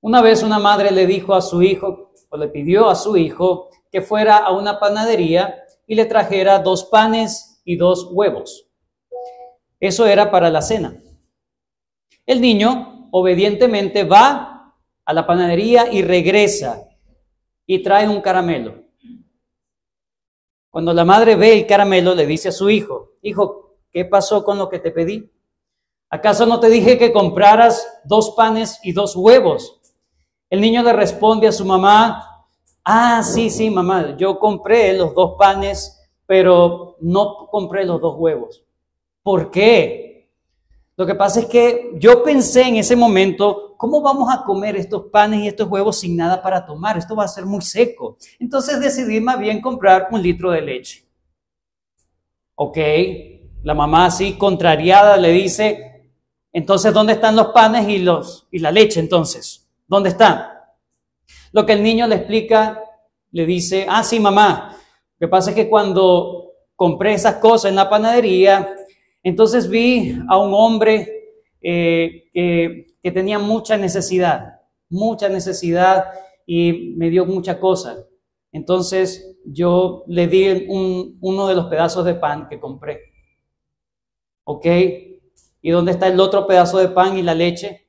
Una vez una madre le dijo a su hijo, o le pidió a su hijo, que fuera a una panadería y le trajera 2 panes y 2 huevos. Eso era para la cena. El niño obedientemente va a la panadería y regresa y trae un caramelo. Cuando la madre ve el caramelo, le dice a su hijo, hijo, ¿qué pasó con lo que te pedí? ¿Acaso no te dije que compraras 2 panes y 2 huevos? El niño le responde a su mamá, sí, mamá, yo compré los 2 panes, pero no compré los 2 huevos. ¿Por qué? Lo que pasa es que yo pensé en ese momento, ¿cómo vamos a comer estos panes y estos huevos sin nada para tomar? Esto va a ser muy seco. Entonces decidí más bien comprar 1 litro de leche. Ok, la mamá así contrariada le dice, entonces, ¿dónde están los panes y la leche entonces? ¿Dónde están? Lo que el niño le explica, le dice, sí, mamá, lo que pasa es que cuando compré esas cosas en la panadería, entonces vi a un hombre que tenía mucha necesidad y me dio mucha cosa. Entonces yo le di uno de los pedazos de pan que compré. ¿Ok? ¿Y dónde está el otro pedazo de pan y la leche?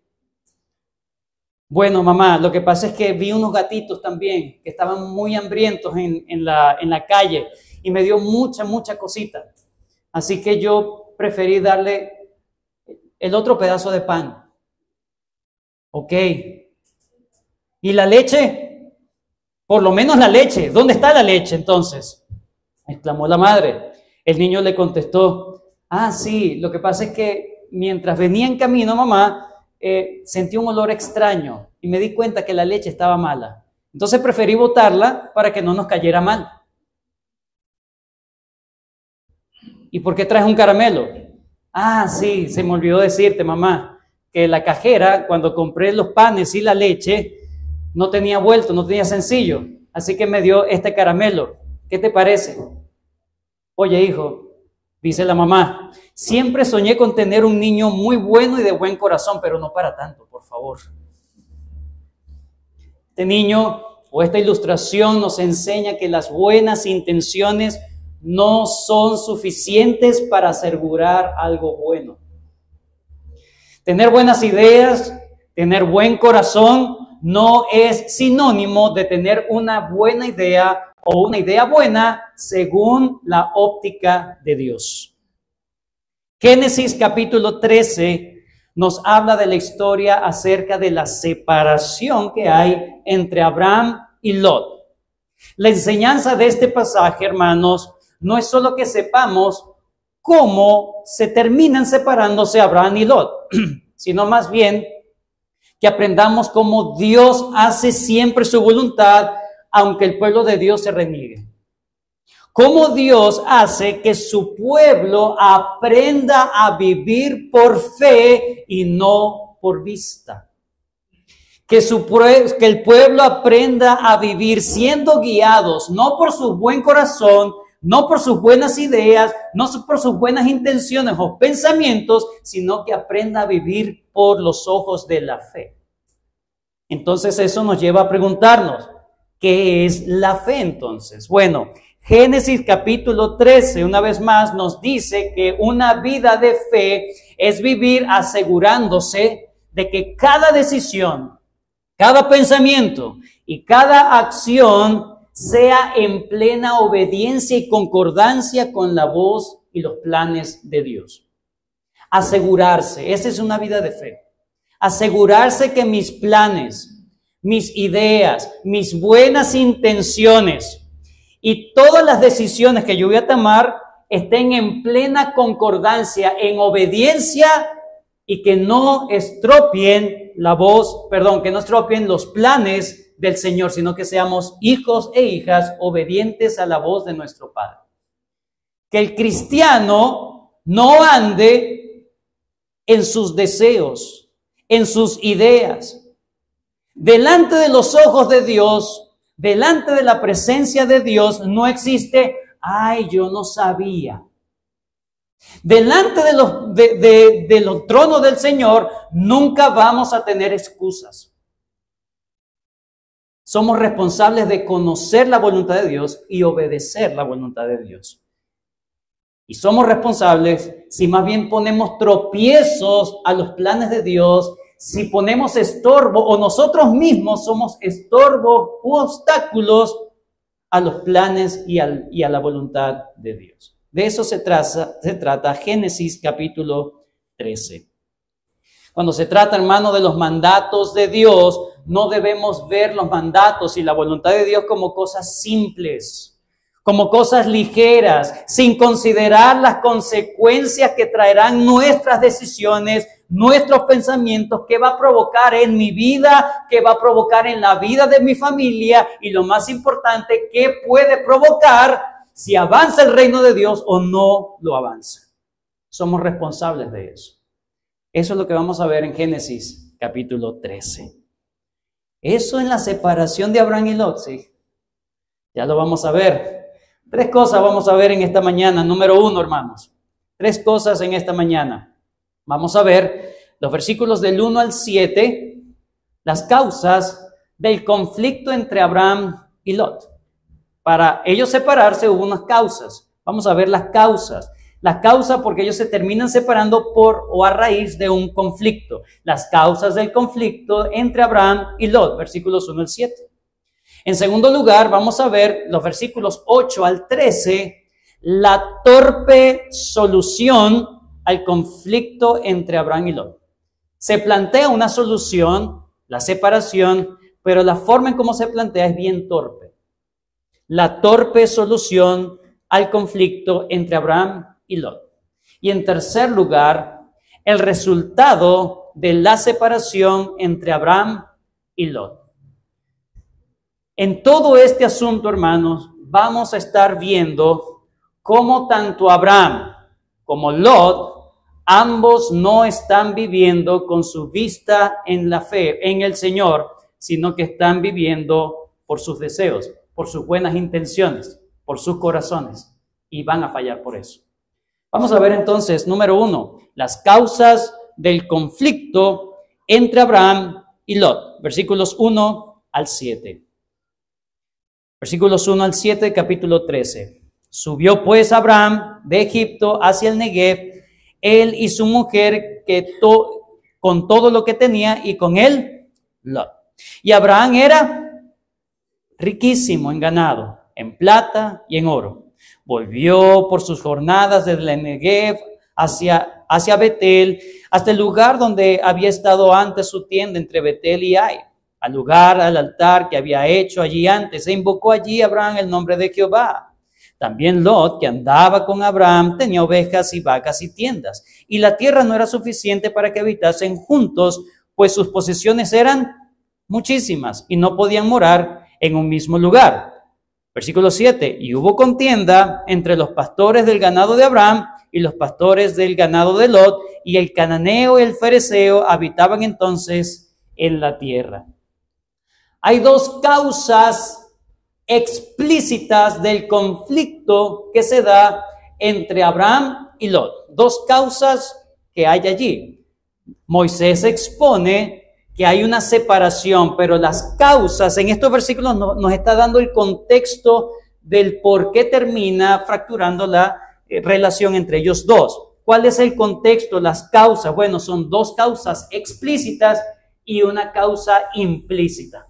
Bueno, mamá, lo que pasa es que vi unos gatitos también que estaban muy hambrientos en la calle y me dio mucha cosita. Así que yo preferí darle el otro pedazo de pan. ¿Ok? ¿Y la leche? Por lo menos la leche. ¿Dónde está la leche entonces? Exclamó la madre. El niño le contestó, sí, lo que pasa es que mientras venía en camino, mamá, sentí un olor extraño y me di cuenta que la leche estaba mala. Entonces preferí botarla para que no nos cayera mal. ¿Y por qué traes un caramelo? Sí, se me olvidó decirte, mamá, que la cajera, cuando compré los panes y la leche, no tenía vuelto, no tenía sencillo. Así que me dio este caramelo. ¿Qué te parece? Oye, hijo, dice la mamá, siempre soñé con tener un niño muy bueno y de buen corazón, pero no para tanto, por favor. Este niño o esta ilustración nos enseña que las buenas intenciones no son suficientes para asegurar algo bueno. Tener buenas ideas, tener buen corazón, no es sinónimo de tener una buena idea o una idea buena según la óptica de Dios. Génesis capítulo 13 nos habla de la historia acerca de la separación que hay entre Abraham y Lot. La enseñanza de este pasaje, hermanos, no es solo que sepamos cómo se terminan separándose Abraham y Lot, sino más bien que aprendamos cómo Dios hace siempre su voluntad, aunque el pueblo de Dios se reniegue. Cómo Dios hace que su pueblo aprenda a vivir por fe y no por vista. Que el pueblo aprenda a vivir siendo guiados, no por su buen corazón, no por sus buenas ideas, no por sus buenas intenciones o pensamientos, sino que aprenda a vivir por los ojos de la fe. Entonces eso nos lleva a preguntarnos, ¿qué es la fe entonces? Bueno, Génesis capítulo 13, una vez más, nos dice que una vida de fe es vivir asegurándose de que cada decisión, cada pensamiento y cada acción sea en plena obediencia y concordancia con la voz y los planes de Dios. Asegurarse, esa es una vida de fe. Asegurarse que mis planes, mis ideas, mis buenas intenciones y todas las decisiones que yo voy a tomar estén en plena concordancia, en obediencia y que no estropien que no estropien los planes del Señor, sino que seamos hijos e hijas obedientes a la voz de nuestro Padre. Que el cristiano no ande en sus deseos, en sus ideas. Delante de los ojos de Dios, delante de la presencia de Dios, no existe, yo no sabía. Delante de los tronos del Señor, nunca vamos a tener excusas. Somos responsables de conocer la voluntad de Dios y obedecer la voluntad de Dios. Y somos responsables si más bien ponemos tropiezos a los planes de Dios, si ponemos estorbo o nosotros mismos somos estorbo u obstáculos a los planes y a la voluntad de Dios. De eso se trata Génesis capítulo 13. Cuando se trata, hermano, de los mandatos de Dios, no debemos ver los mandatos y la voluntad de Dios como cosas simples, como cosas ligeras, sin considerar las consecuencias que traerán nuestras decisiones, nuestros pensamientos, que va a provocar en mi vida, que va a provocar en la vida de mi familia y lo más importante, qué puede provocar si avanza el reino de Dios o no lo avanza. Somos responsables de eso. Eso es lo que vamos a ver en Génesis capítulo 13. Eso en la separación de Abraham y Lot, sí. Ya lo vamos a ver. 3 cosas vamos a ver en esta mañana. Número 1, hermanos. 3 cosas en esta mañana. Vamos a ver los versículos del 1 al 7, las causas del conflicto entre Abraham y Lot. Para ellos separarse hubo unas causas. Vamos a ver las causas. La causa porque ellos se terminan separando por o a raíz de un conflicto. Las causas del conflicto entre Abraham y Lot, versículos 1 al 7. En segundo lugar, vamos a ver los versículos 8 al 13, la torpe solución al conflicto entre Abraham y Lot. Se plantea una solución, la separación, pero la forma en cómo se plantea es bien torpe. La torpe solución al conflicto entre Abraham y Lot. Y en tercer lugar, el resultado de la separación entre Abraham y Lot. En todo este asunto, hermanos, vamos a estar viendo cómo tanto Abraham como Lot, ambos no están viviendo con su vista en la fe, en el Señor, sino que están viviendo por sus deseos, por sus buenas intenciones, por sus corazones, y van a fallar por eso. Vamos a ver entonces, número 1, las causas del conflicto entre Abraham y Lot. Versículos 1 al 7. Versículos 1 al 7, capítulo 13. Subió pues Abraham de Egipto hacia el Negev, él y su mujer con todo lo que tenía, y con él Lot. Y Abraham era riquísimo en ganado, en plata y en oro. Volvió por sus jornadas desde el Negev hacia Betel, hasta el lugar donde había estado antes su tienda entre Betel y Ai, al altar que había hecho allí antes. E invocó allí Abraham el nombre de Jehová. También Lot, que andaba con Abraham, tenía ovejas y vacas y tiendas, y la tierra no era suficiente para que habitasen juntos, pues sus posesiones eran muchísimas y no podían morar en un mismo lugar. Versículo 7, y hubo contienda entre los pastores del ganado de Abraham y los pastores del ganado de Lot, y el cananeo y el fereceo habitaban entonces en la tierra. Hay 2 causas explícitas del conflicto que se da entre Abraham y Lot. 2 causas que hay allí. Moisés expone que hay una separación, pero las causas en estos versículos nos está dando el contexto del por qué termina fracturando la relación entre ellos dos. ¿Cuál es el contexto? Las causas. Bueno, son 2 causas explícitas y una causa implícita.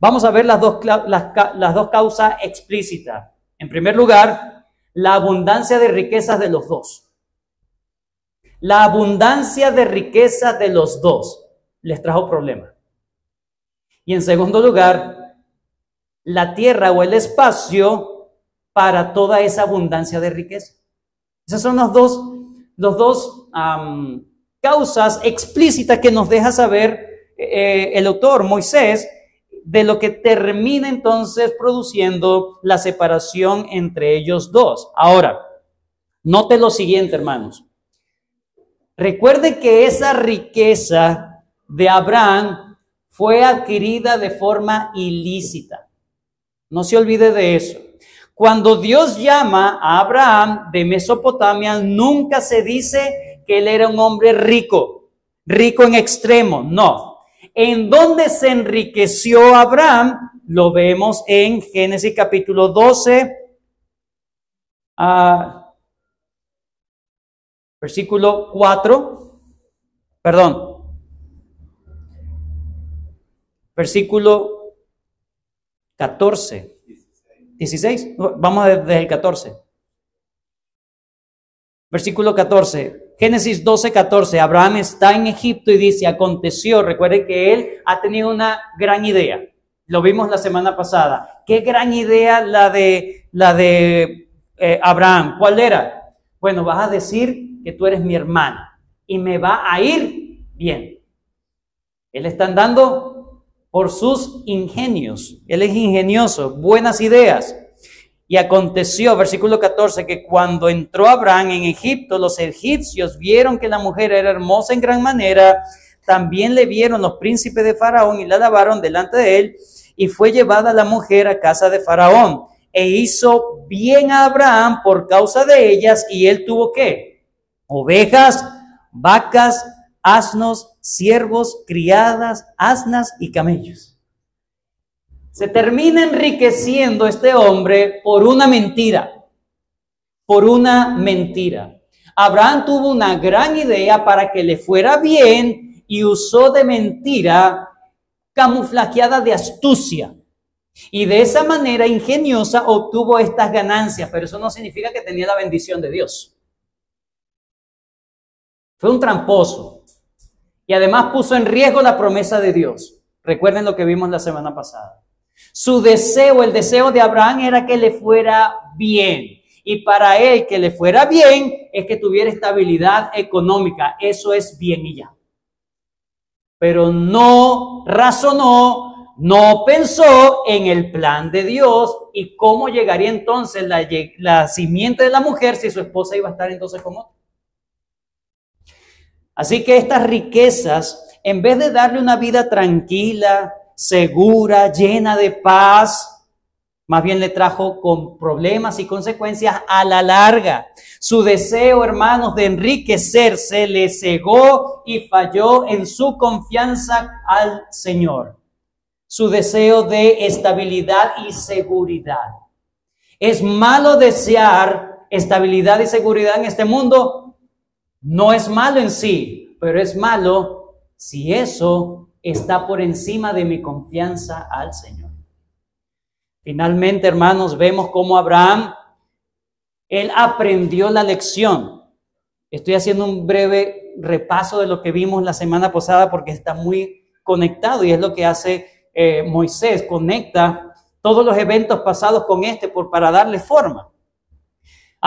Vamos a ver las dos causas explícitas. En primer lugar, la abundancia de riquezas de los dos. La abundancia de riquezas de los dos les trajo problemas. Y en segundo lugar, la tierra o el espacio para toda esa abundancia de riqueza. Esas son las dos causas explícitas que nos deja saber el autor Moisés de lo que termina entonces produciendo la separación entre ellos dos. Ahora, note lo siguiente, hermanos. Recuerde que esa riqueza de Abraham fue adquirida de forma ilícita. No se olvide de eso. Cuando Dios llama a Abraham de Mesopotamia, nunca se dice que él era un hombre rico en extremo. No. ¿En dónde se enriqueció Abraham? Lo vemos en Génesis capítulo 12, versículo 4, versículo 14, 16, vamos desde el 14. Versículo 14, Génesis 12, 14, Abraham está en Egipto y dice, aconteció, recuerden que él ha tenido una gran idea, lo vimos la semana pasada. ¿Qué gran idea la de Abraham? ¿Cuál era? Bueno, vas a decir que tú eres mi hermana y me va a ir bien. Él está andando por sus ingenios, él es ingenioso, buenas ideas. Y aconteció, versículo 14, que cuando entró Abraham en Egipto, los egipcios vieron que la mujer era hermosa en gran manera. También le vieron los príncipes de Faraón y la alabaron delante de él. Y fue llevada la mujer a casa de Faraón. E hizo bien a Abraham por causa de ellas. Y él tuvo ¿qué? Ovejas, vacas, asnos, siervos, criadas, asnas y camellos. Se termina enriqueciendo este hombre por una mentira. Por una mentira. Abraham tuvo una gran idea para que le fuera bien y usó de mentira camuflajeada de astucia. Y de esa manera ingeniosa obtuvo estas ganancias, pero eso no significa que tenía la bendición de Dios. Fue un tramposo. Y además puso en riesgo la promesa de Dios. Recuerden lo que vimos la semana pasada. Su deseo, el deseo de Abraham era que le fuera bien. Y para él que le fuera bien es que tuviera estabilidad económica. Eso es bien y ya. Pero no razonó, no pensó en el plan de Dios y cómo llegaría entonces la simiente de la mujer si su esposa iba a estar entonces con otro. Así que estas riquezas, en vez de darle una vida tranquila, segura, llena de paz, más bien le trajo con problemas y consecuencias a la larga. Su deseo, hermanos, de enriquecerse le cegó y falló en su confianza al Señor. Su deseo de estabilidad y seguridad. ¿Es malo desear estabilidad y seguridad en este mundo? No es malo en sí, pero es malo si eso está por encima de mi confianza al Señor. Finalmente, hermanos, vemos cómo Abraham, él aprendió la lección. Estoy haciendo un breve repaso de lo que vimos la semana pasada porque está muy conectado y es lo que hace Moisés, conecta todos los eventos pasados con para darle forma.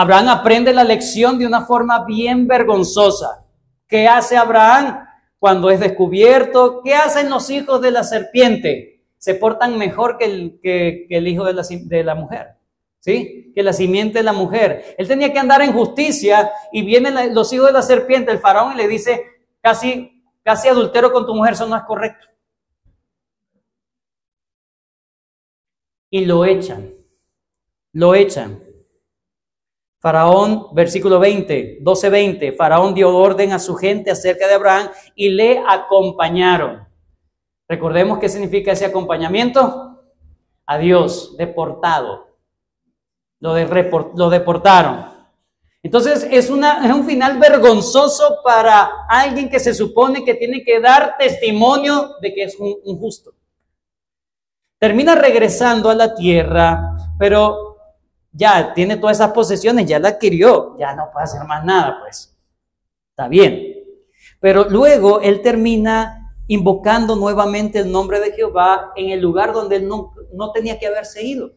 Abraham aprende la lección de una forma bien vergonzosa. ¿Qué hace Abraham cuando es descubierto? ¿Qué hacen los hijos de la serpiente? Se portan mejor que el hijo de la mujer, ¿sí? Que la simiente de la mujer. Él tenía que andar en justicia y vienen los hijos de la serpiente, el faraón, y le dice, casi adultero con tu mujer, eso no es correcto. Y lo echan. Faraón, versículo 12:20, Faraón dio orden a su gente acerca de Abraham y le acompañaron. Recordemos qué significa ese acompañamiento. Adiós, deportado. Lo deportaron. Entonces es un final vergonzoso para alguien que se supone que tiene que dar testimonio de que es un justo. Termina regresando a la tierra, pero ya tiene todas esas posesiones, ya la adquirió, ya no puede hacer más nada, pues. Está bien. Pero luego él termina invocando nuevamente el nombre de Jehová en el lugar donde él no tenía que haberse ido.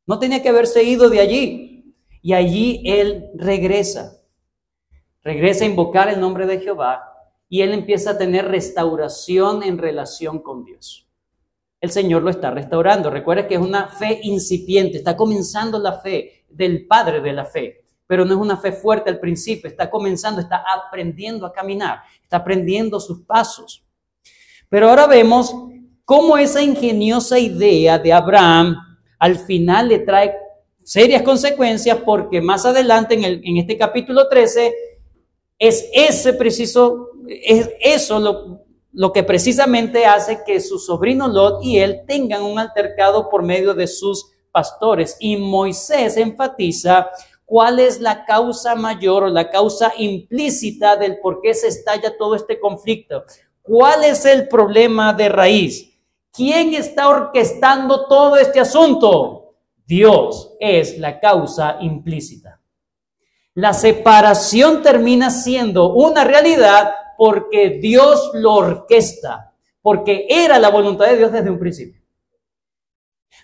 No tenía que haberse ido de allí. Y allí él regresa a invocar el nombre de Jehová y él empieza a tener restauración en relación con Dios. El Señor lo está restaurando. Recuerda que es una fe incipiente, está comenzando la fe del padre de la fe, pero no es una fe fuerte al principio, está comenzando, está aprendiendo a caminar, está aprendiendo sus pasos. Pero ahora vemos cómo esa ingeniosa idea de Abraham al final le trae serias consecuencias, porque más adelante en este capítulo 13 es eso lo que precisamente hace que su sobrino Lot y él tengan un altercado por medio de sus pastores. Y Moisés enfatiza cuál es la causa mayor o la causa implícita del por qué se estalla todo este conflicto. ¿Cuál es el problema de raíz? ¿Quién está orquestando todo este asunto? Dios es la causa implícita. La separación termina siendo una realidad porque Dios lo orquesta, porque era la voluntad de Dios desde un principio.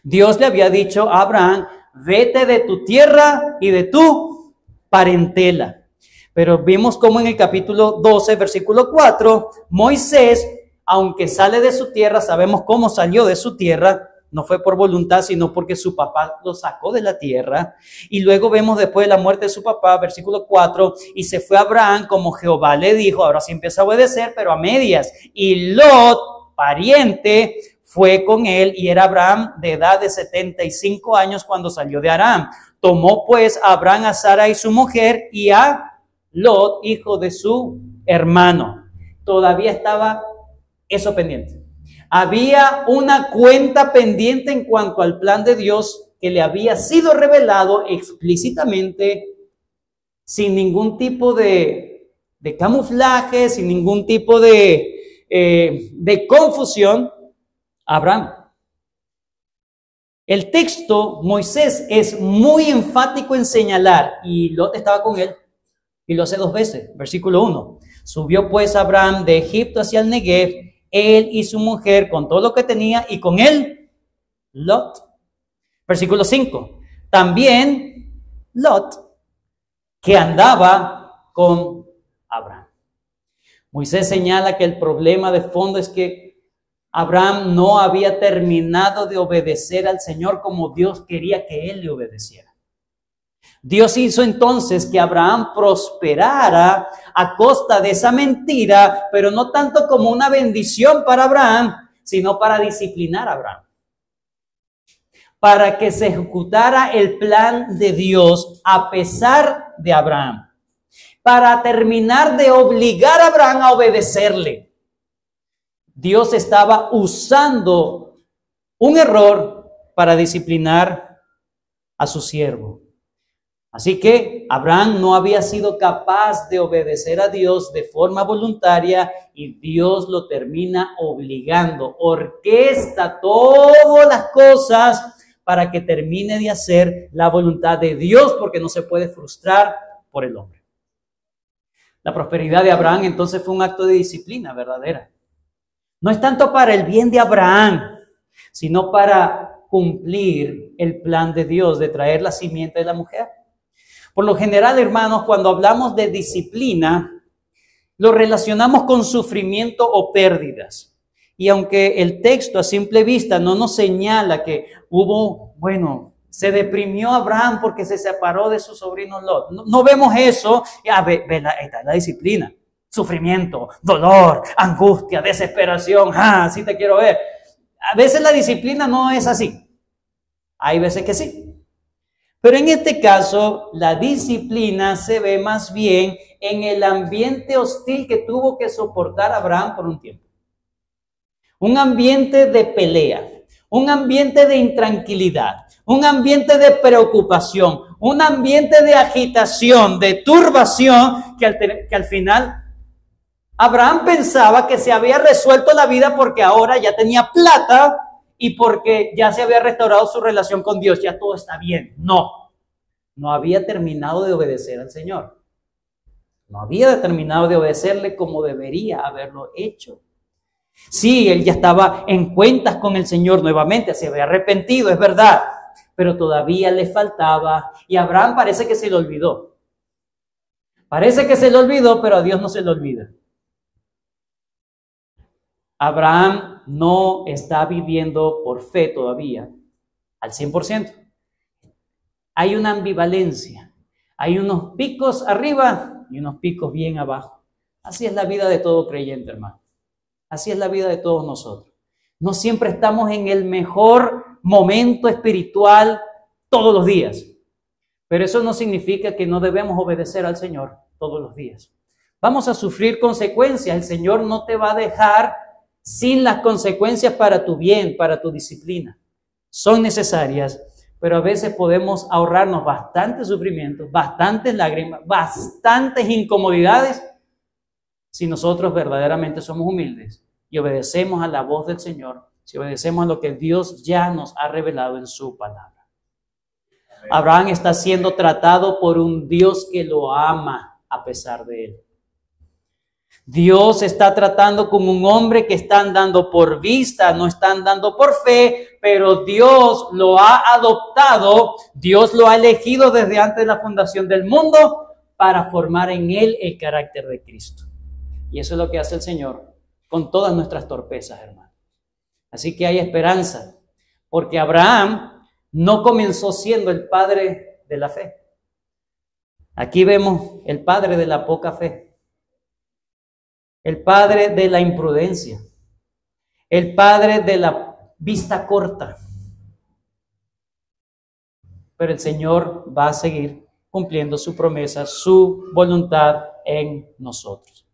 Dios le había dicho a Abraham, vete de tu tierra y de tu parentela. Pero vimos cómo en el capítulo 12, versículo 4, Moisés, aunque sale de su tierra, sabemos cómo salió de su tierra, no fue por voluntad, sino porque su papá lo sacó de la tierra. Y luego vemos después de la muerte de su papá, versículo 4, y se fue Abraham como Jehová le dijo. Ahora sí empieza a obedecer, pero a medias. Y Lot, pariente, fue con él, y era Abraham de edad de 75 años cuando salió de Aram. Tomó pues a Abraham a Sara y su mujer, y a Lot, hijo de su hermano. Todavía estaba eso pendiente. Había una cuenta pendiente en cuanto al plan de Dios que le había sido revelado explícitamente, sin ningún tipo de camuflaje, sin ningún tipo de confusión, a Abraham. El texto, Moisés, es muy enfático en señalar, y Lot estaba con él, y lo hace 2 veces. Versículo 1. Subió pues Abraham de Egipto hacia el Negev, él y su mujer con todo lo que tenía, y con él Lot. Versículo 5. También Lot, que andaba con Abraham. Moisés señala que el problema de fondo es que Abraham no había terminado de obedecer al Señor como Dios quería que él le obedeciera. Dios hizo entonces que Abraham prosperara a costa de esa mentira, pero no tanto como una bendición para Abraham, sino para disciplinar a Abraham. Para que se ejecutara el plan de Dios a pesar de Abraham. Para terminar de obligar a Abraham a obedecerle. Dios estaba usando un error para disciplinar a su siervo. Así que Abraham no había sido capaz de obedecer a Dios de forma voluntaria y Dios lo termina obligando. Orquesta todas las cosas para que termine de hacer la voluntad de Dios, porque no se puede frustrar por el hombre. La prosperidad de Abraham entonces fue un acto de disciplina verdadera. No es tanto para el bien de Abraham, sino para cumplir el plan de Dios de traer la simiente de la mujer. Por lo general, hermanos, cuando hablamos de disciplina, lo relacionamos con sufrimiento o pérdidas. Y aunque el texto a simple vista no nos señala que se deprimió Abraham porque se separó de su sobrino Lot. No vemos eso. Ahí está la disciplina. Sufrimiento, dolor, angustia, desesperación. Así te quiero ver. A veces la disciplina no es así. Hay veces que sí. Pero en este caso, la disciplina se ve más bien en el ambiente hostil que tuvo que soportar Abraham por un tiempo. Un ambiente de pelea, un ambiente de intranquilidad, un ambiente de preocupación, un ambiente de agitación, de turbación, que al final Abraham pensaba que se había resuelto la vida porque ahora ya tenía plata y porque ya se había restaurado su relación con Dios, ya todo está bien. No había terminado de obedecer al Señor. No había terminado de obedecerle como debería haberlo hecho. Sí, él ya estaba en cuentas con el Señor nuevamente, se había arrepentido, es verdad, pero todavía le faltaba, y Abraham parece que se le olvidó. Parece que se le olvidó, pero a Dios no se le olvida. Abraham no está viviendo por fe todavía al 100%. Hay una ambivalencia, hay unos picos arriba y unos picos bien abajo. Así es la vida de todo creyente, hermano. Así es la vida de todos nosotros. No siempre estamos en el mejor momento espiritual todos los días. Pero eso no significa que no debemos obedecer al Señor todos los días. Vamos a sufrir consecuencias. El Señor no te va a dejar sin las consecuencias para tu bien, para tu disciplina. Son necesarias, pero a veces podemos ahorrarnos bastante sufrimiento, bastantes lágrimas, bastantes incomodidades, si nosotros verdaderamente somos humildes y obedecemos a la voz del Señor, si obedecemos a lo que Dios ya nos ha revelado en su palabra. Abraham está siendo tratado por un Dios que lo ama a pesar de él. Dios está tratando como un hombre que está andando por vista, no está andando por fe, pero Dios lo ha adoptado, Dios lo ha elegido desde antes de la fundación del mundo para formar en él el carácter de Cristo. Y eso es lo que hace el Señor con todas nuestras torpezas, hermano. Así que hay esperanza, porque Abraham no comenzó siendo el padre de la fe. Aquí vemos el padre de la poca fe, el padre de la imprudencia, el padre de la vista corta. Pero el Señor va a seguir cumpliendo su promesa, su voluntad en nosotros.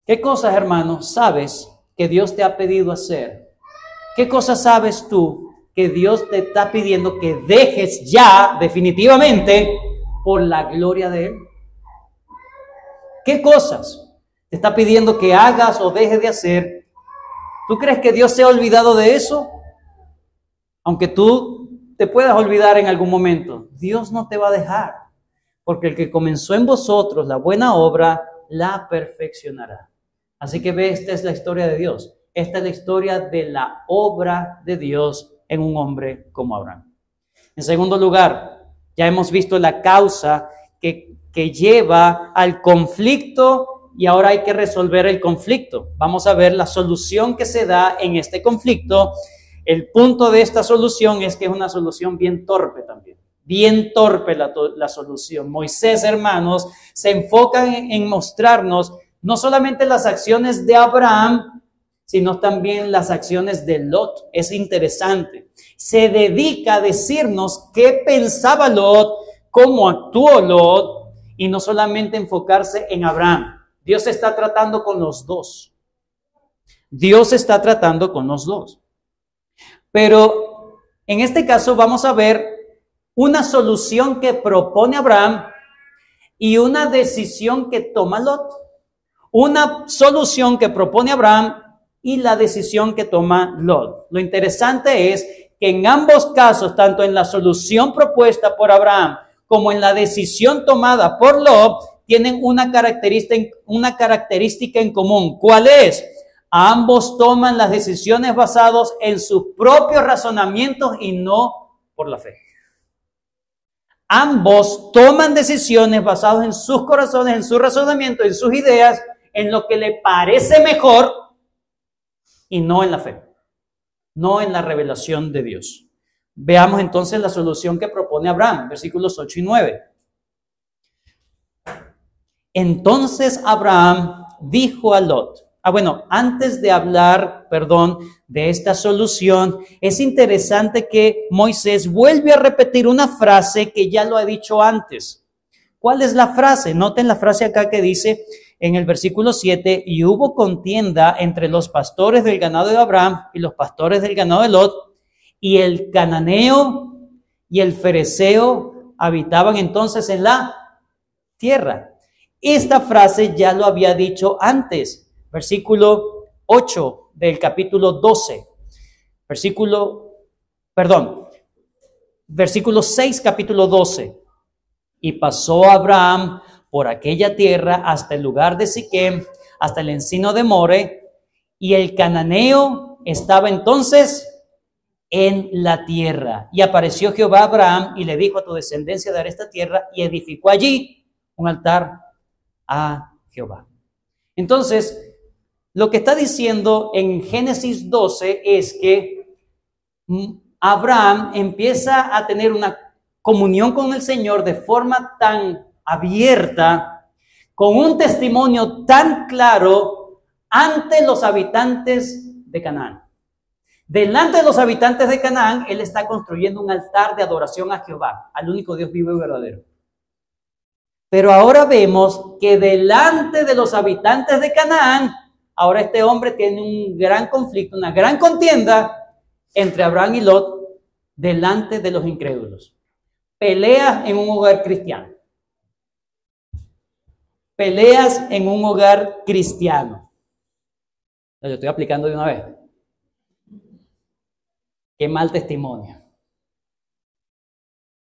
¿Qué cosas, hermanos, sabes que Dios te ha pedido hacer? ¿Qué cosas sabes tú que Dios te está pidiendo que dejes ya definitivamente por la gloria de Él? ¿Qué cosas te está pidiendo que hagas o dejes de hacer? ¿Tú crees que Dios se ha olvidado de eso? Aunque tú te puedas olvidar en algún momento, Dios no te va a dejar, porque el que comenzó en vosotros la buena obra, la perfeccionará. Así que ve, esta es la historia de Dios. Esta es la historia de la obra de Dios en un hombre como Abraham. En segundo lugar, ya hemos visto la causa que lleva al conflicto y ahora hay que resolver el conflicto. Vamos a ver la solución que se da en este conflicto. El punto de esta solución es que es una solución bien torpe también. Bien torpe la solución. Moisés, hermanos, se enfoca en mostrarnos no solamente las acciones de Abraham, sino también las acciones de Lot. Es interesante. Se dedica a decirnos qué pensaba Lot, cómo actuó Lot, y no solamente enfocarse en Abraham. Dios está tratando con los dos. Dios está tratando con los dos. Pero en este caso vamos a ver una solución que propone Abraham y una decisión que toma Lot. Una solución que propone Abraham y la decisión que toma Lot. Lo interesante es que en ambos casos, tanto en la solución propuesta por Abraham como en la decisión tomada por Lot, tienen una característica en común. ¿Cuál es? Ambos toman las decisiones basados en sus propios razonamientos y no por la fe. Ambos toman decisiones basadas en sus corazones, en su razonamiento, en sus ideas, en lo que le parece mejor y no en la fe, no en la revelación de Dios. Veamos entonces la solución que propone Abraham, versículos 8 y 9. Entonces Abraham dijo a Lot. Antes de hablar, de esta solución, es interesante que Moisés vuelve a repetir una frase que ya lo ha dicho antes. ¿Cuál es la frase? Noten la frase acá que dice en el versículo 7, y hubo contienda entre los pastores del ganado de Abraham y los pastores del ganado de Lot, y el cananeo y el fereceo habitaban entonces en la tierra. Esta frase ya lo había dicho antes. Versículo 8 del capítulo 12. Versículo 6, capítulo 12. Y pasó Abraham por aquella tierra hasta el lugar de Siquem, hasta el encino de More, y el cananeo estaba entonces en la tierra. Y apareció Jehová a Abraham y le dijo: a tu descendencia daré esta tierra, y edificó allí un altar a Jehová. Entonces, lo que está diciendo en Génesis 12 es que Abraham empieza a tener una comunión con el Señor de forma tan abierta, con un testimonio tan claro ante los habitantes de Canaán. Delante de los habitantes de Canaán, él está construyendo un altar de adoración a Jehová, al único Dios vivo y verdadero. Pero ahora vemos que delante de los habitantes de Canaán, ahora este hombre tiene un gran conflicto, una gran contienda entre Abraham y Lot delante de los incrédulos. Peleas en un hogar cristiano. Peleas en un hogar cristiano. Lo estoy aplicando de una vez. Qué mal testimonio.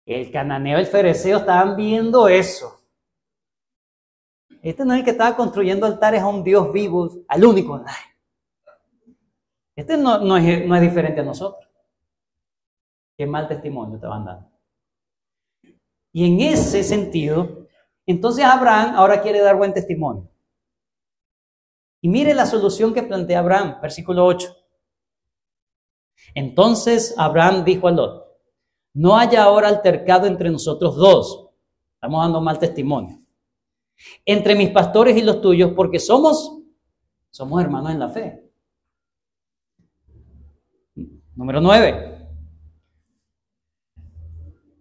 El cananeo y el fereceo estaban viendo eso. Este no es el que estaba construyendo altares a un Dios vivo, al único. Este no es diferente a nosotros. Qué mal testimonio te van dando. Y en ese sentido, entonces Abraham ahora quiere dar buen testimonio. Y mire la solución que plantea Abraham, versículo 8. Entonces Abraham dijo a Lot: no haya ahora altercado entre nosotros dos. Estamos dando mal testimonio. Entre mis pastores y los tuyos, porque somos hermanos en la fe. Número 9.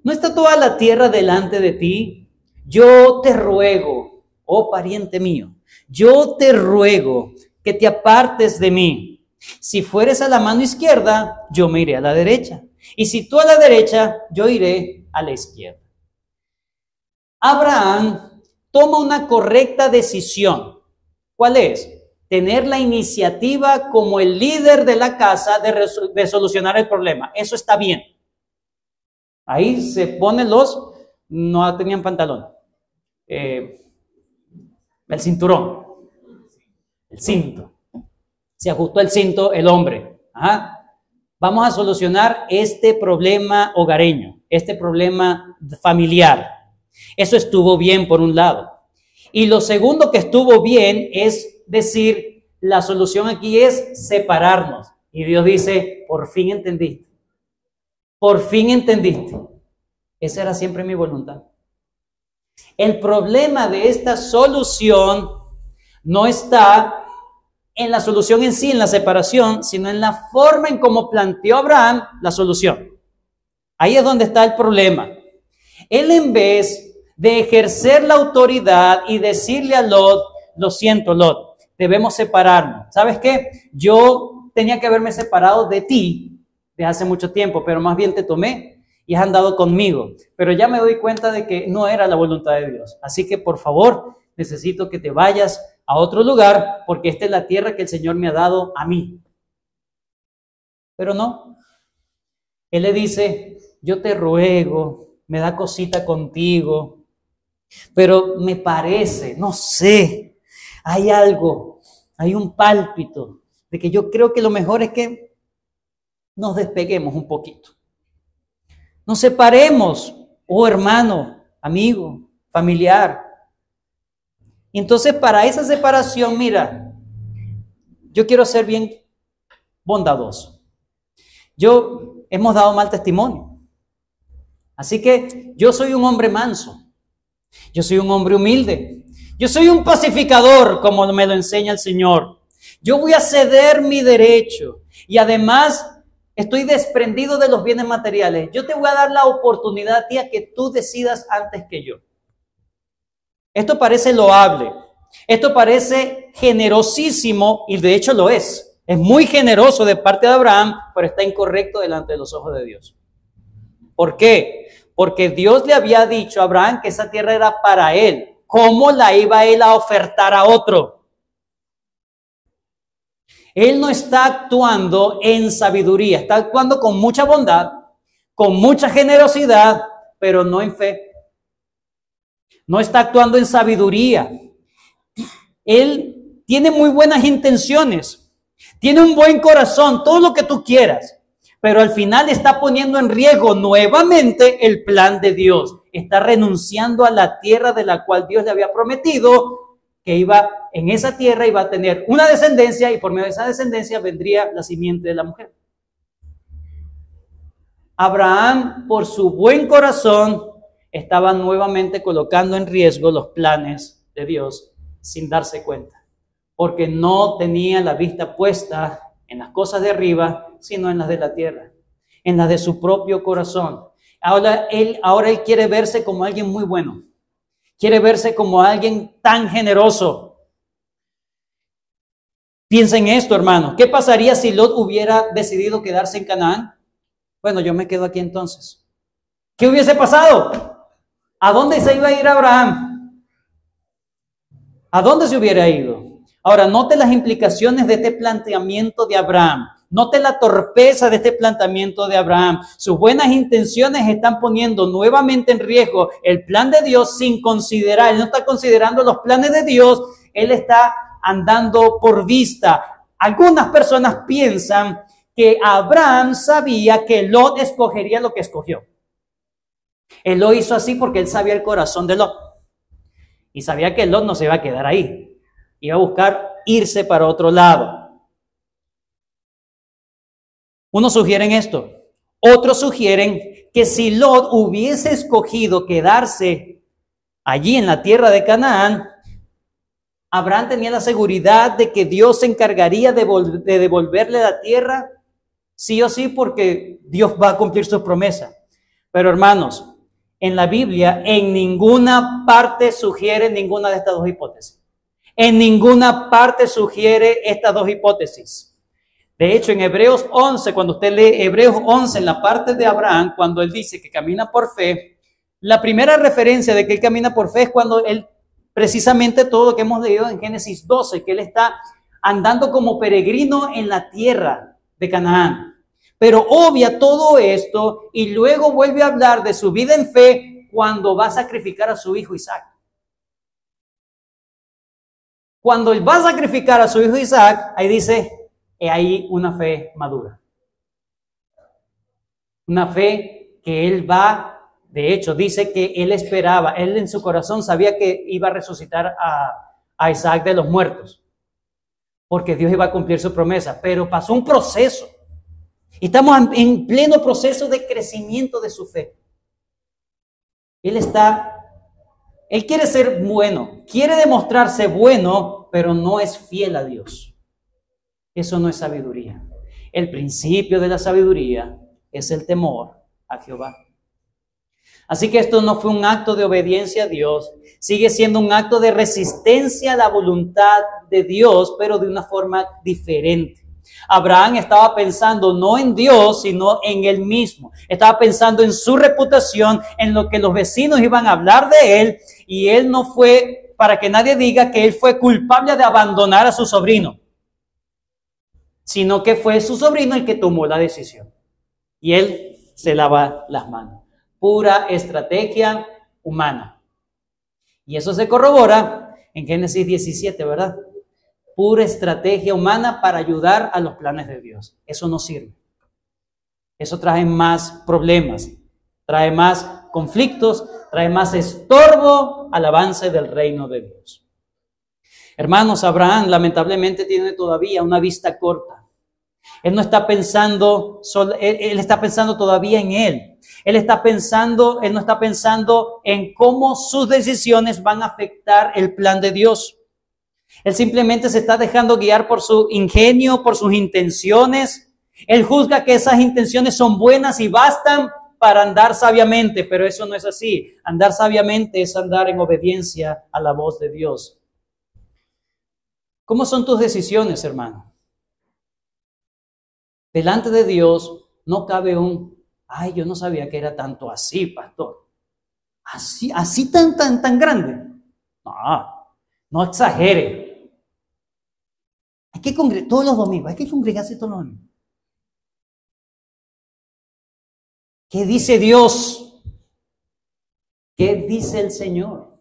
¿No está toda la tierra delante de ti? Yo te ruego, oh pariente mío, yo te ruego que te apartes de mí. Si fueres a la mano izquierda, yo me iré a la derecha. Y si tú a la derecha, yo iré a la izquierda. Abraham toma una correcta decisión. ¿Cuál es? Tener la iniciativa como el líder de la casa de solucionar el problema. Eso está bien. Ahí se ponen no tenían pantalón, el cinturón, el cinto. Se ajustó el cinto el hombre. Vamos a solucionar este problema hogareño, este problema familiar. Eso estuvo bien por un lado. Y lo segundo que estuvo bien es decir, la solución aquí es separarnos. Y Dios dice, por fin entendiste. Por fin entendiste. Esa era siempre mi voluntad. El problema de esta solución no está en la solución en sí, en la separación, sino en la forma en cómo planteó Abraham la solución. Ahí es donde está el problema. Él, en vez de ejercer la autoridad y decirle a Lot: lo siento, Lot, debemos separarnos. ¿Sabes qué? Yo tenía que haberme separado de ti desde hace mucho tiempo, pero más bien te tomé y has andado conmigo. Pero ya me doy cuenta de que no era la voluntad de Dios. Así que, por favor, necesito que te vayas a otro lugar, porque esta es la tierra que el Señor me ha dado a mí. Pero no. Él le dice: yo te ruego, me da cosita contigo, pero me parece, no sé, hay algo, hay un pálpito de que yo creo que lo mejor es que nos despeguemos un poquito. Nos separemos, oh hermano, amigo, familiar. Y entonces, para esa separación, mira, yo quiero ser bien bondadoso. Hemos dado mal testimonio. Así que yo soy un hombre manso. Yo soy un hombre humilde. Yo soy un pacificador, como me lo enseña el Señor. Yo voy a ceder mi derecho. Y además, estoy desprendido de los bienes materiales. Yo te voy a dar la oportunidad a ti a que tú decidas antes que yo. Esto parece loable, esto parece generosísimo, y de hecho lo es. Es muy generoso de parte de Abraham, pero está incorrecto delante de los ojos de Dios. ¿Por qué? Porque Dios le había dicho a Abraham que esa tierra era para él. ¿Cómo la iba él a ofertar a otro? Él no está actuando en sabiduría, está actuando con mucha bondad, con mucha generosidad, pero no en fe. No está actuando en sabiduría. Él tiene muy buenas intenciones, tiene un buen corazón, todo lo que tú quieras, pero al final está poniendo en riesgo nuevamente el plan de Dios. Está renunciando a la tierra de la cual Dios le había prometido que en esa tierra iba a tener una descendencia, y por medio de esa descendencia vendría la simiente de la mujer. Abraham, por su buen corazón, estaba nuevamente colocando en riesgo los planes de Dios sin darse cuenta, porque no tenía la vista puesta en las cosas de arriba, sino en las de la tierra, en las de su propio corazón. Ahora él quiere verse como alguien muy bueno, quiere verse como alguien tan generoso. Piensa en esto, hermano. ¿Qué pasaría si Lot hubiera decidido quedarse en Canaán? Bueno, yo me quedo aquí entonces. ¿Qué hubiese pasado? ¿A dónde se iba a ir Abraham? ¿A dónde se hubiera ido? Ahora, note las implicaciones de este planteamiento de Abraham. Note la torpeza de este planteamiento de Abraham. Sus buenas intenciones están poniendo nuevamente en riesgo el plan de Dios sin considerar. Él no está considerando los planes de Dios. Él está andando por vista. Algunas personas piensan que Abraham sabía que Lot escogería lo que escogió. Él lo hizo así porque él sabía el corazón de Lot. Y sabía que Lot no se iba a quedar ahí. Iba a buscar irse para otro lado. Unos sugieren esto. Otros sugieren que si Lot hubiese escogido quedarse allí en la tierra de Canaán, Abraham tenía la seguridad de que Dios se encargaría de devolverle la tierra, sí o sí, porque Dios va a cumplir su promesa. Pero hermanos, en la Biblia, en ninguna parte sugiere ninguna de estas dos hipótesis. En ninguna parte sugiere estas dos hipótesis. De hecho, en Hebreos 11, cuando usted lee Hebreos 11, en la parte de Abraham, cuando él dice que camina por fe, la primera referencia de que él camina por fe es cuando él, precisamente todo lo que hemos leído en Génesis 12, que él está andando como peregrino en la tierra de Canaán. Pero obvia todo esto y luego vuelve a hablar de su vida en fe cuando va a sacrificar a su hijo Isaac. Cuando él va a sacrificar a su hijo Isaac, ahí dice, he ahí una fe madura. Una fe que él va, de hecho, dice que él esperaba, él en su corazón sabía que iba a resucitar a Isaac de los muertos, porque Dios iba a cumplir su promesa, pero pasó un proceso. Y estamos en pleno proceso de crecimiento de su fe. Él quiere ser bueno, quiere demostrarse bueno, pero no es fiel a Dios. Eso no es sabiduría. El principio de la sabiduría es el temor a Jehová. Así que esto no fue un acto de obediencia a Dios, sigue siendo un acto de resistencia a la voluntad de Dios, pero de una forma diferente. Abraham estaba pensando no en Dios, sino en él mismo. Estaba pensando en su reputación, en lo que los vecinos iban a hablar de él, y él no fue, para que nadie diga que él fue culpable de abandonar a su sobrino, sino que fue su sobrino el que tomó la decisión. Y él se lava las manos. Pura estrategia humana. Y eso se corrobora en Génesis 17, ¿verdad? Pura estrategia humana para ayudar a los planes de Dios. Eso no sirve. Eso trae más problemas, trae más conflictos, trae más estorbo al avance del reino de Dios. Hermanos, Abraham lamentablemente tiene todavía una vista corta. Él no está pensando, él está pensando todavía en él. Él no está pensando en cómo sus decisiones van a afectar el plan de Dios. Él simplemente se está dejando guiar por su ingenio, por sus intenciones. Él juzga que esas intenciones son buenas y bastan para andar sabiamente, pero eso no es así. Andar sabiamente es andar en obediencia a la voz de Dios. ¿Cómo son tus decisiones, hermano? Delante de Dios no cabe yo no sabía que era tanto así, pastor. Así tan grande. No exagere. Hay que congregar todos los domingos, hay que congregarse todos los domingos. ¿Qué dice Dios? ¿Qué dice el Señor?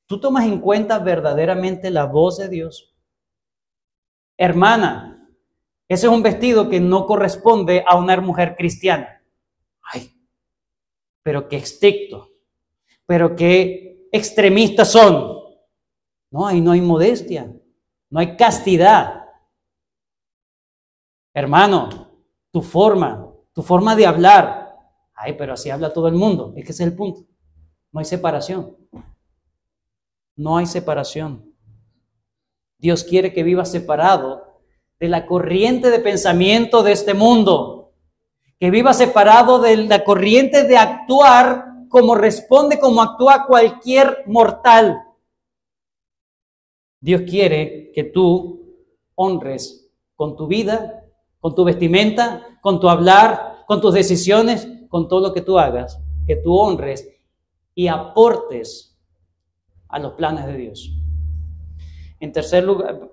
¿Tú tomas en cuenta verdaderamente la voz de Dios? Hermana, ese es un vestido que no corresponde a una mujer cristiana. Pero qué estricto, pero qué extremistas son. No, ahí no hay modestia, no hay castidad. Hermano, tu forma de hablar. Pero así habla todo el mundo. Es que ese es el punto. No hay separación. No hay separación. Dios quiere que vivas separado de la corriente de pensamiento de este mundo. Que vivas separado de la corriente de actuar como actúa cualquier mortal. Dios quiere que tú honres con tu vida, con tu vestimenta, con tu hablar, con tus decisiones, con todo lo que tú hagas, que tú honres y aportes a los planes de Dios. En tercer lugar,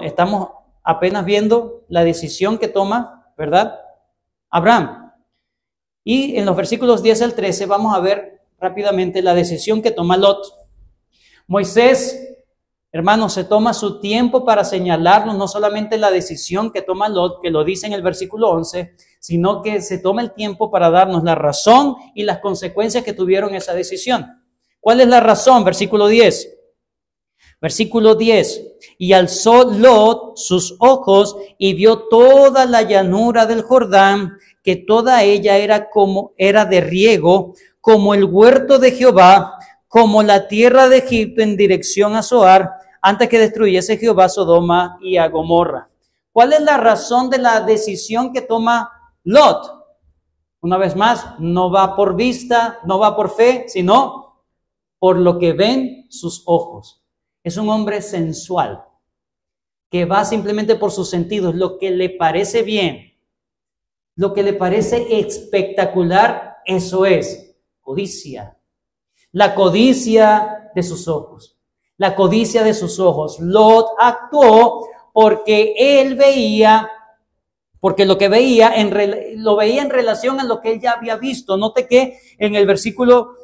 estamos apenas viendo la decisión que toma, ¿verdad?, Abraham. Y en los versículos 10 al 13 vamos a ver rápidamente la decisión que toma Lot. Moisés, hermanos, se toma su tiempo para señalarnos no solamente la decisión que toma Lot, que lo dice en el versículo 11, sino que se toma el tiempo para darnos la razón y las consecuencias que tuvieron esa decisión. ¿Cuál es la razón? Versículo 10. Versículo 10. Y alzó Lot sus ojos y vio toda la llanura del Jordán, que toda ella era de riego, como el huerto de Jehová, como la tierra de Egipto en dirección a Zoar, antes que destruyese Jehová Sodoma y a Gomorra. ¿Cuál es la razón de la decisión que toma Lot? Una vez más, no va por vista, no va por fe, sino por lo que ven sus ojos. Es un hombre sensual, que va simplemente por sus sentidos, lo que le parece bien, lo que le parece espectacular, eso es codicia. La codicia de sus ojos. La codicia de sus ojos. Lot actuó porque él veía, porque lo que veía, lo veía en relación a lo que él ya había visto. Note que en el versículo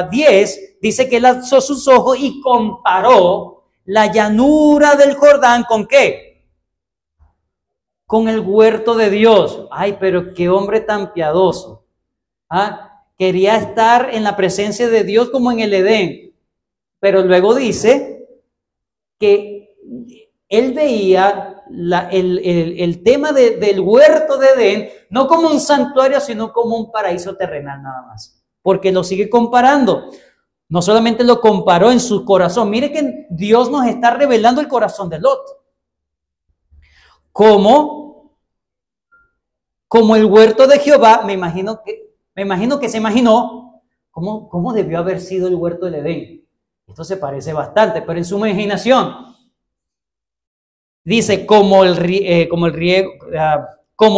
10 dice que él alzó sus ojos y comparó la llanura del Jordán ¿con qué? Con el huerto de Dios. Ay, pero qué hombre tan piadoso. Quería estar en la presencia de Dios como en el Edén. Pero luego dice que él veía el tema del huerto de Edén no como un santuario, sino como un paraíso terrenal nada más. Porque lo sigue comparando. No solamente lo comparó en su corazón. Mire que Dios nos está revelando el corazón de Lot. Como el huerto de Jehová, me imagino que se imaginó cómo debió haber sido el huerto del Edén. Esto se parece bastante, pero en su imaginación dice como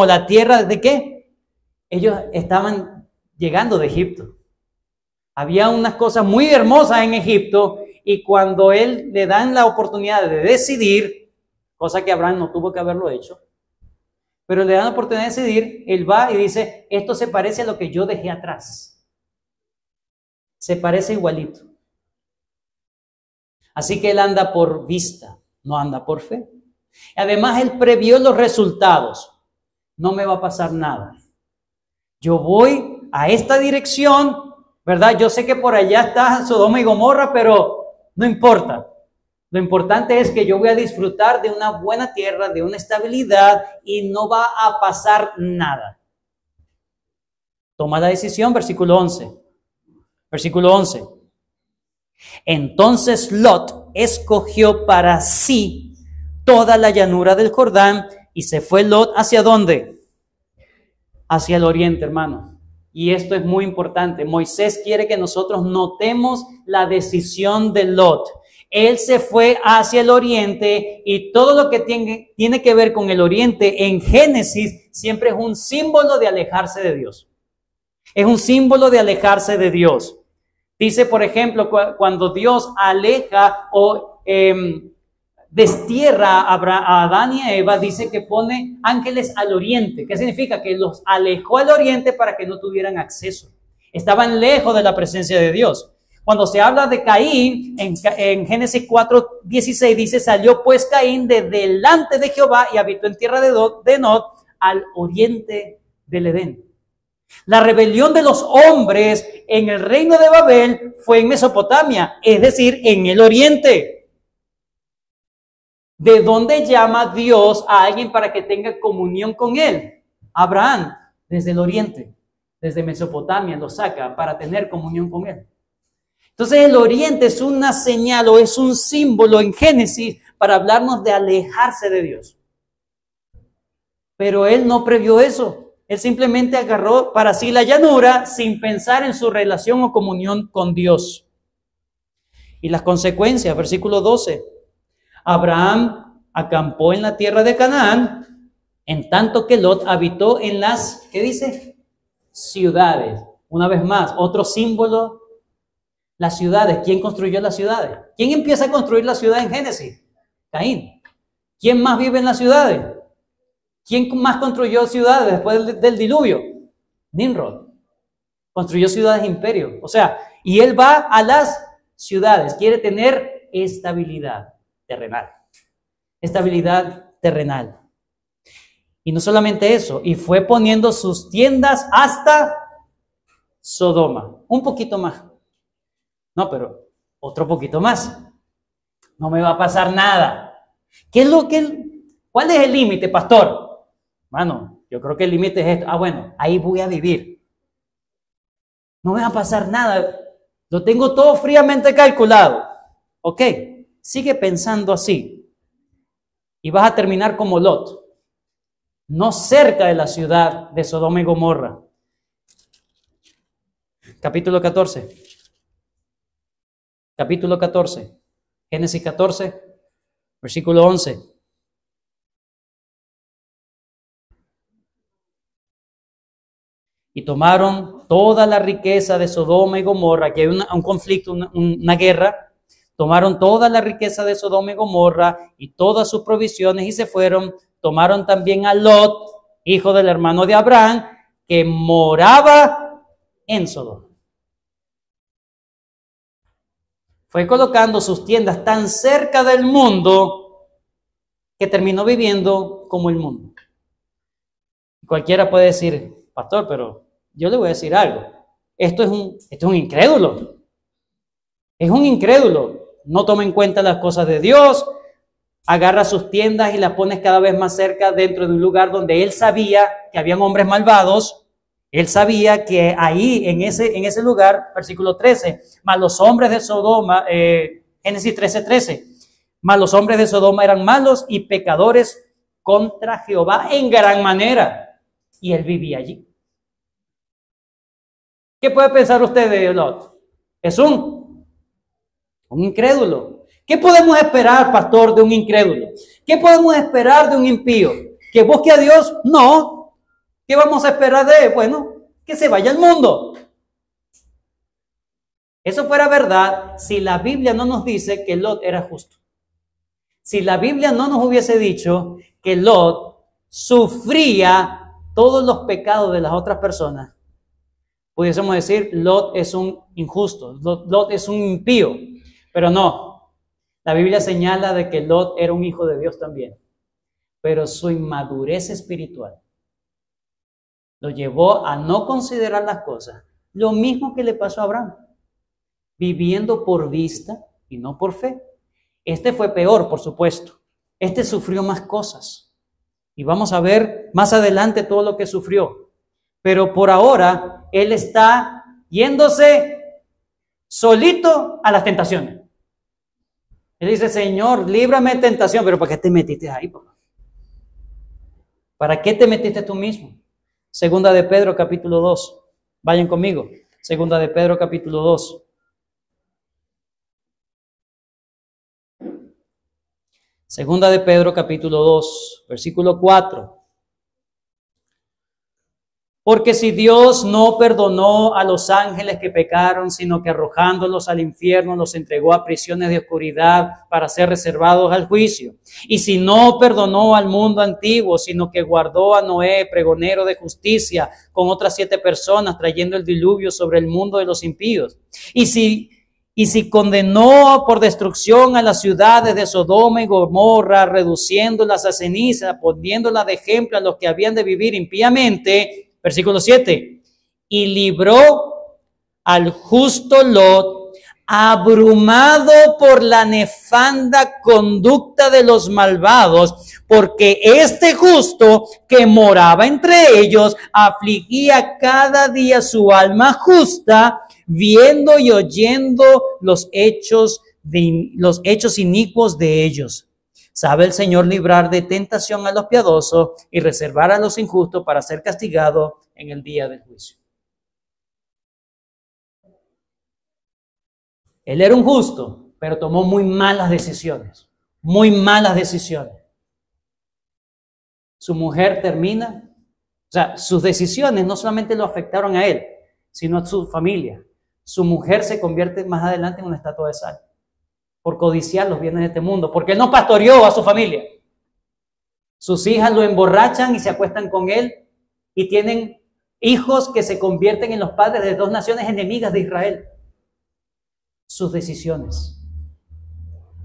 la tierra de ¿qué? Ellos estaban llegando de Egipto. Había unas cosas muy hermosas en Egipto y cuando él le dan la oportunidad de decidir, cosa que Abraham no tuvo que haberlo hecho, pero le dan la oportunidad de decidir, él va y dice, esto se parece a lo que yo dejé atrás. Se parece igualito. Así que él anda por vista, no anda por fe. Además, él previó los resultados. No me va a pasar nada. Yo voy a esta dirección, ¿verdad? Yo sé que por allá está Sodoma y Gomorra, pero no importa. Lo importante es que yo voy a disfrutar de una buena tierra, de una estabilidad y no va a pasar nada. Toma la decisión, versículo 11. Versículo 11. Entonces Lot escogió para sí toda la llanura del Jordán y se fue Lot ¿hacia dónde? Hacia el oriente, hermano. Y esto es muy importante. Moisés quiere que nosotros notemos la decisión de Lot. Él se fue hacia el oriente y todo lo que tiene que ver con el oriente en Génesis siempre es un símbolo de alejarse de Dios. Es un símbolo de alejarse de Dios. Dice, por ejemplo, cuando Dios aleja o destierra a Adán y a Eva, dice que pone ángeles al oriente. ¿Qué significa? Que los alejó al oriente para que no tuvieran acceso. Estaban lejos de la presencia de Dios. Cuando se habla de Caín, en Génesis 4:16 dice, salió pues Caín de delante de Jehová y habitó en tierra de Nod, al oriente del Edén. La rebelión de los hombres en el reino de Babel fue en Mesopotamia, es decir, en el oriente. ¿De dónde llama Dios a alguien para que tenga comunión con él? Abraham, desde el oriente, desde Mesopotamia lo saca para tener comunión con él. Entonces el oriente es una señal o es un símbolo en Génesis para hablarnos de alejarse de Dios. Pero él no previó eso. Él simplemente agarró para sí la llanura sin pensar en su relación o comunión con Dios. Y las consecuencias, versículo 12. Abraham acampó en la tierra de Canaán, en tanto que Lot habitó en las, ¿qué dice? Ciudades. Una vez más, otro símbolo, las ciudades. ¿Quién construyó las ciudades? ¿Quién empieza a construir la ciudad en Génesis? Caín. ¿Quién más vive en las ciudades? ¿Quién más construyó ciudades después del diluvio? Nimrod. Construyó ciudades imperios. O sea, y él va a las ciudades. Quiere tener estabilidad terrenal. Estabilidad terrenal. Y no solamente eso, y fue poniendo sus tiendas hasta Sodoma. Un poquito más. No, pero otro poquito más. No me va a pasar nada. ¿Qué es lo que cuál es el límite, pastor? Mano, yo creo que el límite es esto. Bueno, ahí voy a vivir. No me va a pasar nada. Lo tengo todo fríamente calculado. Ok, sigue pensando así. Y vas a terminar como Lot. No cerca de la ciudad de Sodoma y Gomorra. Capítulo 14. Capítulo 14. Génesis 14, versículo 11. Y tomaron toda la riqueza de Sodoma y Gomorra, que hay un conflicto, una guerra. Tomaron toda la riqueza de Sodoma y Gomorra y todas sus provisiones y se fueron. Tomaron también a Lot, hijo del hermano de Abraham, que moraba en Sodoma. Fue colocando sus tiendas tan cerca del mundo que terminó viviendo como el mundo. Cualquiera puede decir, pastor, pero yo le voy a decir algo. Esto es un incrédulo. Es un incrédulo. No toma en cuenta las cosas de Dios. Agarra sus tiendas y las pone cada vez más cerca dentro de un lugar donde él sabía que habían hombres malvados. Él sabía que ahí, en ese lugar, versículo 13, mas los hombres de Sodoma, Génesis 13, mas los hombres de Sodoma eran malos y pecadores contra Jehová en gran manera. Y él vivía allí. ¿Qué puede pensar usted de Lot? Es un incrédulo. ¿Qué podemos esperar, pastor, de un incrédulo? ¿Qué podemos esperar de un impío? ¿Que busque a Dios? No. ¿Qué vamos a esperar de él? Bueno, que se vaya al mundo. Eso fuera verdad si la Biblia no nos dice que Lot era justo. Si la Biblia no nos hubiese dicho que Lot sufría todos los pecados de las otras personas, pudiésemos decir, Lot es un injusto, Lot es un impío. Pero no, la Biblia señala de que Lot era un hijo de Dios también. Pero su inmadurez espiritual lo llevó a no considerar las cosas. Lo mismo que le pasó a Abraham, viviendo por vista y no por fe. Este fue peor, por supuesto. Este sufrió más cosas. Y vamos a ver más adelante todo lo que sufrió. Pero por ahora, él está yéndose solito a las tentaciones. Él dice, Señor, líbrame de tentación. Pero ¿para qué te metiste ahí, papá? ¿Para qué te metiste tú mismo? Segunda de Pedro, capítulo 2. Vayan conmigo. Segunda de Pedro, capítulo 2. Segunda de Pedro, capítulo 2, versículo 4. Porque si Dios no perdonó a los ángeles que pecaron, sino que arrojándolos al infierno los entregó a prisiones de oscuridad para ser reservados al juicio. Y si no perdonó al mundo antiguo, sino que guardó a Noé, pregonero de justicia, con otras 7 personas, trayendo el diluvio sobre el mundo de los impíos. Y si condenó por destrucción a las ciudades de Sodoma y Gomorra, reduciéndolas a ceniza, poniéndolas de ejemplo a los que habían de vivir impíamente. Versículo 7. Y libró al justo Lot, abrumado por la nefanda conducta de los malvados, porque este justo que moraba entre ellos afligía cada día su alma justa, viendo y oyendo los hechos inicuos de ellos. Sabe el Señor librar de tentación a los piadosos y reservar a los injustos para ser castigados en el día del juicio. Él era un justo, pero tomó muy malas decisiones. muy malas decisiones. Su mujer termina, o sea, sus decisiones no solamente lo afectaron a él, sino a su familia. Su mujer se convierte más adelante en una estatua de sal por codiciar los bienes de este mundo, porque él no pastoreó a su familia. Sus hijas lo emborrachan y se acuestan con él y tienen hijos que se convierten en los padres de dos naciones enemigas de Israel. Sus decisiones.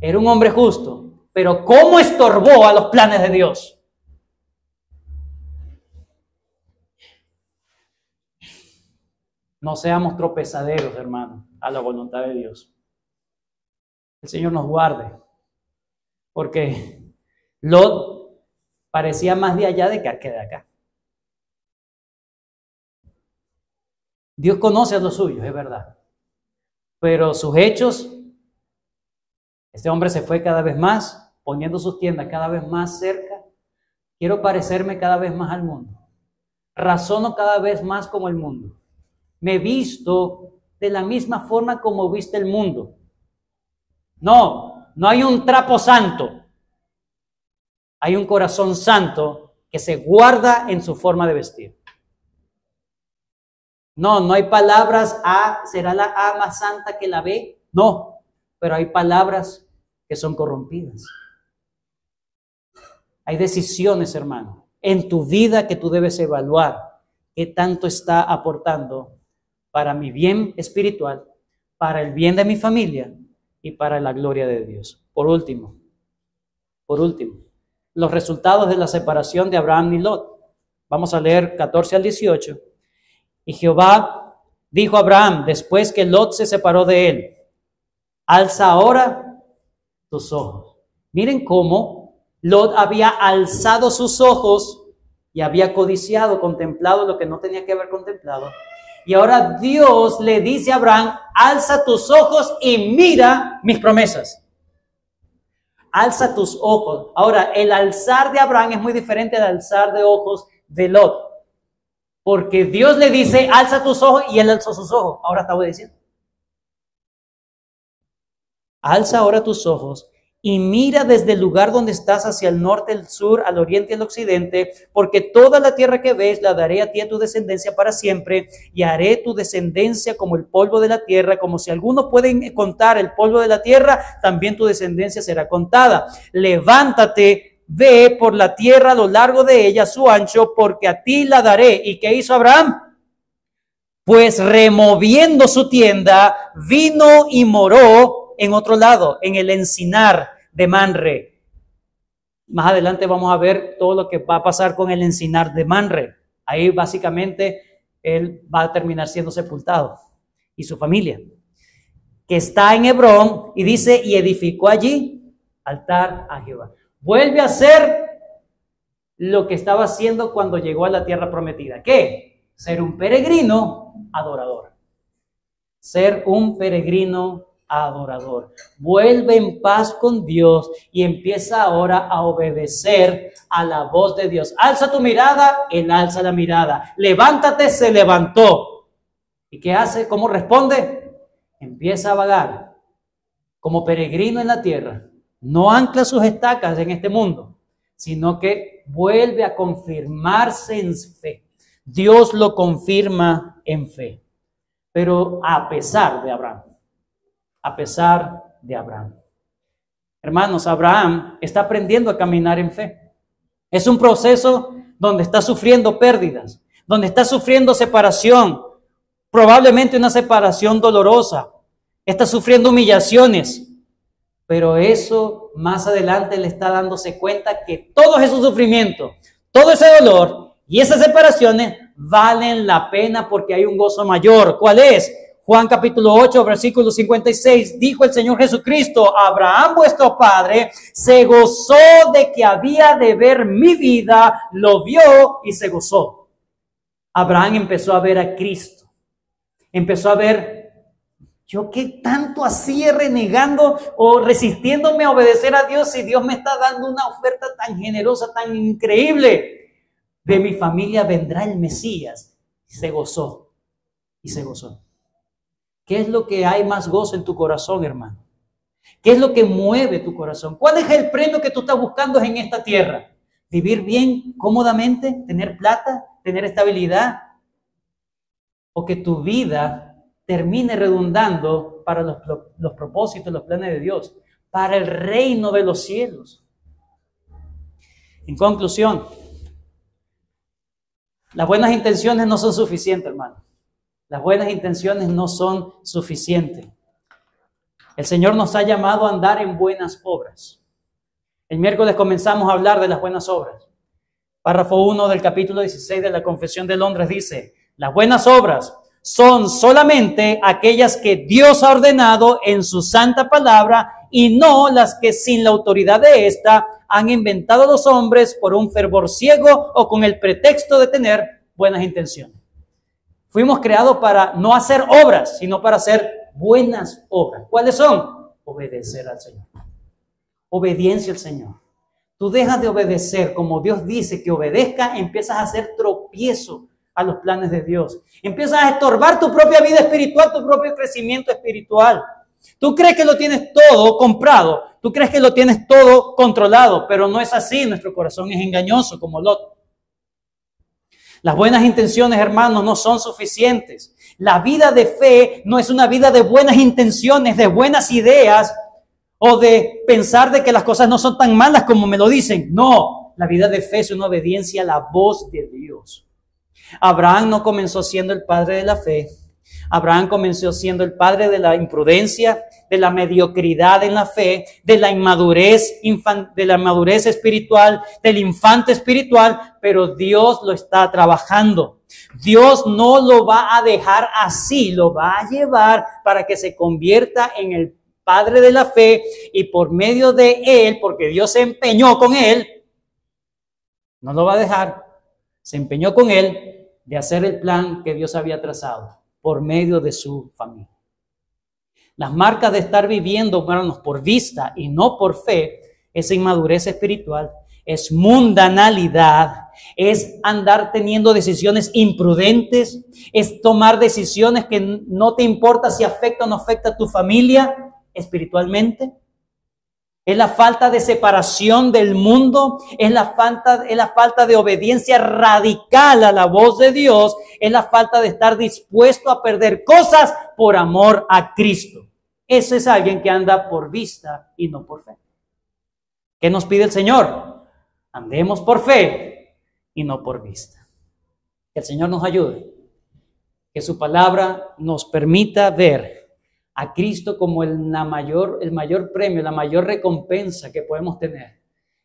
Era un hombre justo, pero ¿cómo estorbó a los planes de Dios? No seamos tropezaderos, hermanos, a la voluntad de Dios. El Señor nos guarde, porque Lot parecía más de allá que de acá. Dios conoce a los suyos, es verdad, pero sus hechos, este hombre se fue cada vez más, poniendo sus tiendas cada vez más cerca. Quiero parecerme cada vez más al mundo. Razono cada vez más como el mundo. Me visto de la misma forma como viste el mundo. No hay un trapo santo. Hay un corazón santo que se guarda en su forma de vestir. No hay palabras, ¿será la A más santa que la B? No, pero hay palabras que son corrompidas. Hay decisiones, hermano, en tu vida que tú debes evaluar qué tanto está aportando para mi bien espiritual, para el bien de mi familia y para la gloria de Dios. Por último, los resultados de la separación de Abraham y Lot. Vamos a leer 14 al 18. Y Jehová dijo a Abraham, después que Lot se separó de él, alza ahora tus ojos. Miren cómo Lot había alzado sus ojos y había codiciado, contemplado lo que no tenía que haber contemplado. Y ahora Dios le dice a Abraham, alza tus ojos y mira mis promesas. Alza tus ojos. Ahora, el alzar de Abraham es muy diferente al alzar de ojos de Lot. Porque Dios le dice, alza tus ojos, y él alzó sus ojos. Ahora está obedeciendo. Alza ahora tus ojos y mira desde el lugar donde estás hacia el norte, el sur, al oriente y al occidente, porque toda la tierra que ves la daré a ti y a tu descendencia para siempre, y haré tu descendencia como el polvo de la tierra, como si alguno puede contar el polvo de la tierra, también tu descendencia será contada. Levántate, ve por la tierra a lo largo de ella, su ancho, porque a ti la daré. ¿Y qué hizo Abraham? Pues removiendo su tienda, vino y moró en otro lado, en el encinar de Mamre. Más adelante vamos a ver todo lo que va a pasar con el encinar de Mamre. Ahí básicamente él va a terminar siendo sepultado y su familia, que está en Hebrón, y dice, y edificó allí altar a Jehová. Vuelve a hacer lo que estaba haciendo cuando llegó a la tierra prometida. ¿Qué? Ser un peregrino adorador. Ser un peregrino adorador. Vuelve en paz con Dios y empieza ahora a obedecer a la voz de Dios. Alza tu mirada, él alza la mirada. Levántate, se levantó. ¿Y qué hace? ¿Cómo responde? Empieza a vagar como peregrino en la tierra. No ancla sus estacas en este mundo, sino que vuelve a confirmarse en fe. Dios lo confirma en fe. Pero a pesar de Abraham. Hermanos, Abraham está aprendiendo a caminar en fe. Es un proceso donde está sufriendo pérdidas, donde está sufriendo separación, probablemente una separación dolorosa. Está sufriendo humillaciones, pero eso más adelante le está dándose cuenta que todos esos sufrimientos, todo ese dolor y esas separaciones valen la pena porque hay un gozo mayor. ¿Cuál es? Juan capítulo 8, versículo 56, dijo el Señor Jesucristo, Abraham vuestro padre se gozó de que había de ver mi vida, lo vio y se gozó. Abraham empezó a ver a Cristo, empezó a ver, yo qué tanto hacía renegando o resistiéndome a obedecer a Dios si Dios me está dando una oferta tan generosa, tan increíble. De mi familia vendrá el Mesías. Y se gozó. ¿Qué es lo que hay más gozo en tu corazón, hermano? ¿Qué es lo que mueve tu corazón? ¿Cuál es el premio que tú estás buscando en esta tierra? ¿Vivir bien, cómodamente, tener plata, tener estabilidad? ¿O que tu vida termine redundando para los propósitos, los planes de Dios, para el reino de los cielos? En conclusión, las buenas intenciones no son suficientes, hermano. Las buenas intenciones no son suficientes. El Señor nos ha llamado a andar en buenas obras. El miércoles comenzamos a hablar de las buenas obras. Párrafo 1 del capítulo 16 de la Confesión de Londres dice: las buenas obras son solamente aquellas que Dios ha ordenado en su santa palabra y no las que sin la autoridad de ésta han inventado los hombres por un fervor ciego o con el pretexto de tener buenas intenciones. Fuimos creados para no hacer obras, sino para hacer buenas obras. ¿Cuáles son? Obedecer al Señor. Obediencia al Señor. Tú dejas de obedecer como Dios dice que obedezca, empiezas a hacer tropiezo a los planes de Dios. Empiezas a estorbar tu propia vida espiritual, tu propio crecimiento espiritual. Tú crees que lo tienes todo comprado, tú crees que lo tienes todo controlado, pero no es así. Nuestro corazón es engañoso como Lot. Las buenas intenciones, hermanos, no son suficientes. La vida de fe no es una vida de buenas intenciones, de buenas ideas o de pensar de que las cosas no son tan malas como me lo dicen. No, la vida de fe es una obediencia a la voz de Dios. Abraham no comenzó siendo el padre de la fe. Abraham comenzó siendo el padre de la imprudencia, de la mediocridad en la fe, de la inmadurez, de la inmadurez espiritual, del infante espiritual, pero Dios lo está trabajando. Dios no lo va a dejar así, lo va a llevar para que se convierta en el padre de la fe y por medio de él, porque Dios se empeñó con él, no lo va a dejar, se empeñó con él de hacer el plan que Dios había trazado por medio de su familia. Las marcas de estar viviendo, hermanos, por vista y no por fe, es inmadurez espiritual, es mundanalidad, es andar teniendo decisiones imprudentes, es tomar decisiones que no te importa si afecta o no afecta a tu familia espiritualmente. Es la falta de separación del mundo, es la falta de obediencia radical a la voz de Dios, es la falta de estar dispuesto a perder cosas por amor a Cristo. Ese es alguien que anda por vista y no por fe. ¿Qué nos pide el Señor? Andemos por fe y no por vista. Que el Señor nos ayude, que su palabra nos permita ver a Cristo como el mayor premio, la mayor recompensa que podemos tener.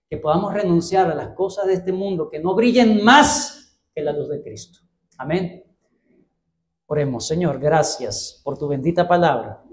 Que podamos renunciar a las cosas de este mundo que no brillen más que la luz de Cristo. Amén. Oremos. Señor, gracias por tu bendita palabra.